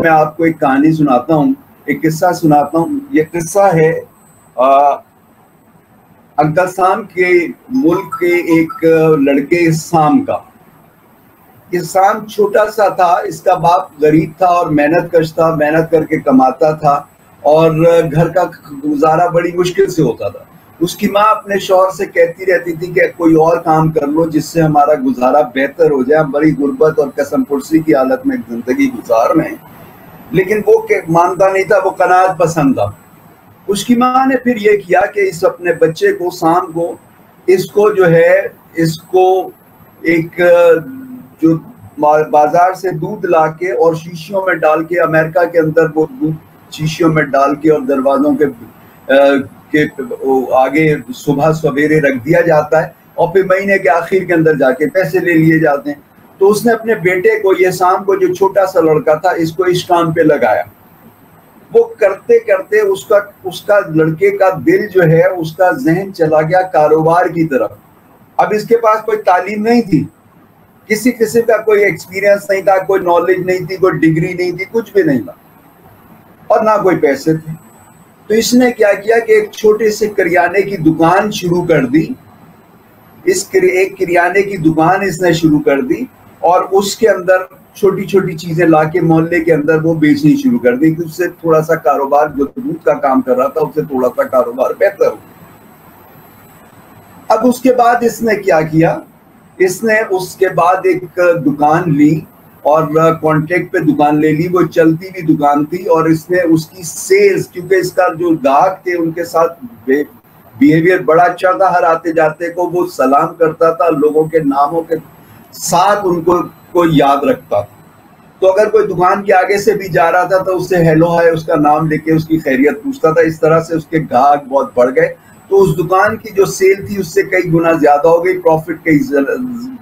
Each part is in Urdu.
میں آپ کو ایک کہانی سناتا ہوں, ایک قصہ سناتا ہوں. یہ قصہ ہے انکل سام کے ملک کے ایک لڑکے سام کا. یہ سام چھوٹا سا تھا, اس کا باپ غریب تھا اور محنت کش تھا, محنت کر کے کماتا تھا اور گھر کا گزارا بڑی مشکل سے ہوتا تھا. اس کی ماں اپنے شوہر سے کہتی رہتی تھی کہ کوئی اور کام کر لو جس سے ہمارا گزارا بہتر ہو جائے, ہم بڑی غربت اور قسم پرسی کی حالت میں زندگی گزار رہے ہیں. لیکن وہ مانتا نہیں تھا, وہ قناعت پسند تھا. اس کی ماں نے پھر یہ کیا کہ اس اپنے بچے کو, سام کو, اس کو جو ہے اس کو ایک جو بازار سے دودھ لا کے اور شیشیوں میں ڈال کے, امریکہ کے اندر وہ دودھ شیشیوں میں ڈال کے اور دروازوں کے آگے صبح سویرے رکھ دیا جاتا ہے اور پھر مہینے کے آخر کے اندر جا کے پیسے لے لیے جاتے ہیں. تو اس نے اپنے بیٹے کو, یہ سام کو جو چھوٹا سا لڑکا تھا, اس کو اس کام پہ لگایا. وہ کرتے کرتے اس کا لڑکے کا دل جو ہے, اس کا ذہن چلا گیا کاروبار کی طرف. اب اس کے پاس کوئی تعلیم نہیں تھی, کسی قسم کا کوئی ایکسپیرینس نہیں تھا, کوئی نالج نہیں تھی, کوئی ڈگری نہیں تھی, کچھ بھی نہیں تھا اور نہ کوئی پیسے تھے. تو اس نے کیا کیا کہ ایک چھوٹے سے کریانے کی دکان شروع کر دی. ایک کریانے کی دکان اس نے شروع کر دی اور اس کے اندر چھوٹی چھوٹی چیزیں لا کے محلے کے اندر وہ بیچنی شروع کر دی. اس سے تھوڑا سا کاروبار, جو دودھ کا کام کر رہا تھا, اس سے تھوڑا سا کاروبار بہتر ہو. اب اس کے بعد اس نے کیا کیا, اس نے اس کے بعد ایک دکان لی اور کانٹریکٹ پہ دکان لے لی. وہ چلتی ہوئی دکان تھی اور اس نے اس کی سیلز, کیونکہ اس کا جو گاہک تھے ان کے ساتھ بیہیویئر بڑا اچھا تھا, ہر آتے جاتے کو وہ سلام کرتا تھا, لوگوں کے ناموں کے ساتھ ان کو یاد رکھتا تھا. تو اگر کوئی دکان کے آگے سے بھی جا رہا تھا تو اس سے ہیلو ہائے اس کا نام لے کے اس کی خیریت پوچھتا تھا. اس طرح سے اس کے گاہک بہت بڑھ گئے. تو اس دکان کی جو سیل تھی اس سے کئی گنا زیادہ ہو گئی, پروفٹ کئی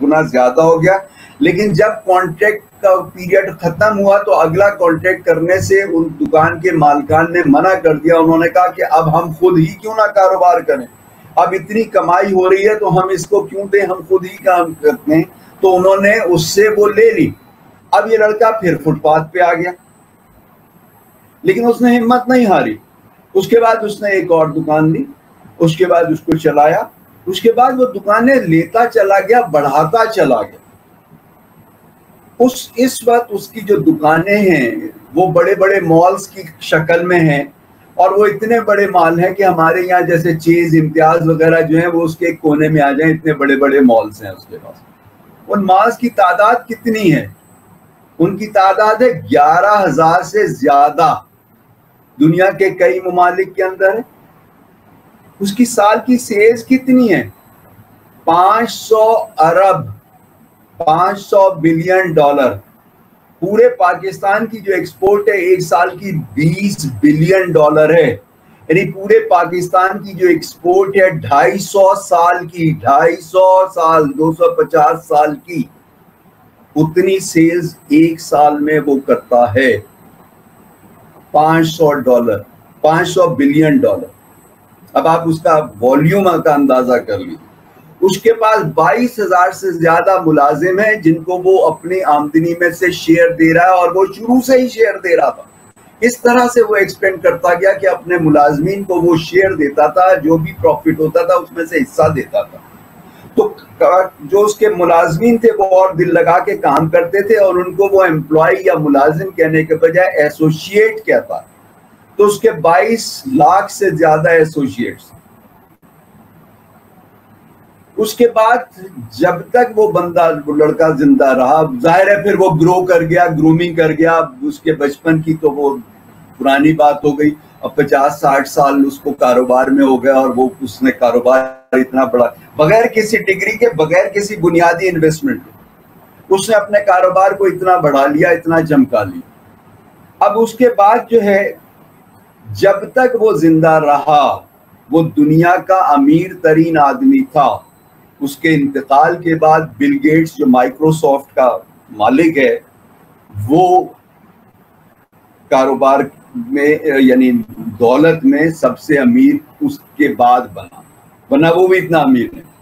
گنا زیادہ ہو گیا. لیکن جب کانٹریکٹ کا پیریڈ ختم ہوا تو اگلا کانٹریکٹ کرنے سے ان دکان کے مالکان نے منع کر دیا. انہوں نے کہا کہ اب ہم خود ہی کیوں نہ کاروبار کریں, اب اتنی کمائی ہو رہی ہے تو ہم اس کو کیوں دیں, ہم خود ہی کام کرتے ہیں. تو انہوں نے اس سے وہ لے لی. اب یہ لڑکا پھر فٹ پاتھ پہ آ گیا, لیکن اس نے ہمت نہیں ہاری. اس کے بعد اس نے ایک اور دکان لی, اس کے بعد اس کو چلایا. اس کے بعد وہ دکانیں لیتا چلا گیا, بڑھاتا چلا گیا. اس وقت اس کی جو دکانیں ہیں وہ بڑے بڑے مالز کی شکل میں ہیں اور وہ اتنے بڑے مال ہیں کہ ہمارے یہاں جیسے چیز, امتیاز وغیرہ جو ہیں وہ اس کے ایک کونے میں آ جائیں, اتنے بڑے بڑے مالز ہیں اس کے پاس. ان مالز کی تعداد کتنی ہے؟ ان کی تعداد ہے 11,000 سے زیادہ, دنیا کے کئی ممالک کے اندر ہے. اس کی سال کی سیلز کتنی ہے؟ 500 ارب, 500 بلین ڈالر. پورے پاکستان کی جو ایکسپورٹ ہے ایک سال کی 20 بلین ڈالر ہے. یعنی پورے پاکستان کی جو ایکسپورٹ ہے 250 سال کی, 250 سال, 250 سال کی, اتنی سیلز ایک سال میں وہ کرتا ہے. 500 بلین ڈالر. اب آپ اس کا والیوم کا اندازہ کر لیجیے. اس کے پاس 22,000 سے زیادہ ملازم ہیں جن کو وہ اپنی آمدنی میں سے شیئر دے رہا ہے, اور وہ شروع سے ہی شیئر دے رہا تھا. اس طرح سے وہ ایکسپینڈ کرتا گیا کہ اپنے ملازمین کو وہ شیئر دیتا تھا, جو بھی پروفٹ ہوتا تھا اس میں سے حصہ دیتا تھا. تو جو اس کے ملازمین تھے وہ اور دل لگا کے کام کرتے تھے اور ان کو وہ امپلائی یا ملازم کہنے کے بجائے ایسوسیٹ کہتا. تو اس کے 22 لاکھ سے زیادہ ایسوسیٹس. اس کے بعد جب تک وہ بندہ, وہ لڑکا زندہ رہا, ظاہر ہے پھر وہ گرو کر گیا, گرومنگ کر گیا. اس کے بچپن کی تو وہ پرانی بات ہو گئی. اب 50-60 سال اس کو کاروبار میں ہو گیا اور وہ اس نے کاروبار اتنا بڑا, بغیر کسی ڈگری کے, بغیر کسی بنیادی انویسٹمنٹ کے اس نے اپنے کاروبار کو اتنا بڑھا لیا, اتنا چمکا لیا. اب اس کے بعد جو ہے جب تک وہ زندہ رہا وہ دنیا کا امیر ترین آدمی تھا. اس کے انتقال کے بعد بل گیٹس جو مائکروسافٹ کا مالک ہے وہ کاروبار میں یعنی دولت میں سب سے امیر اس کے بعد بنا, ورنہ وہ بھی اتنا امیر نہیں.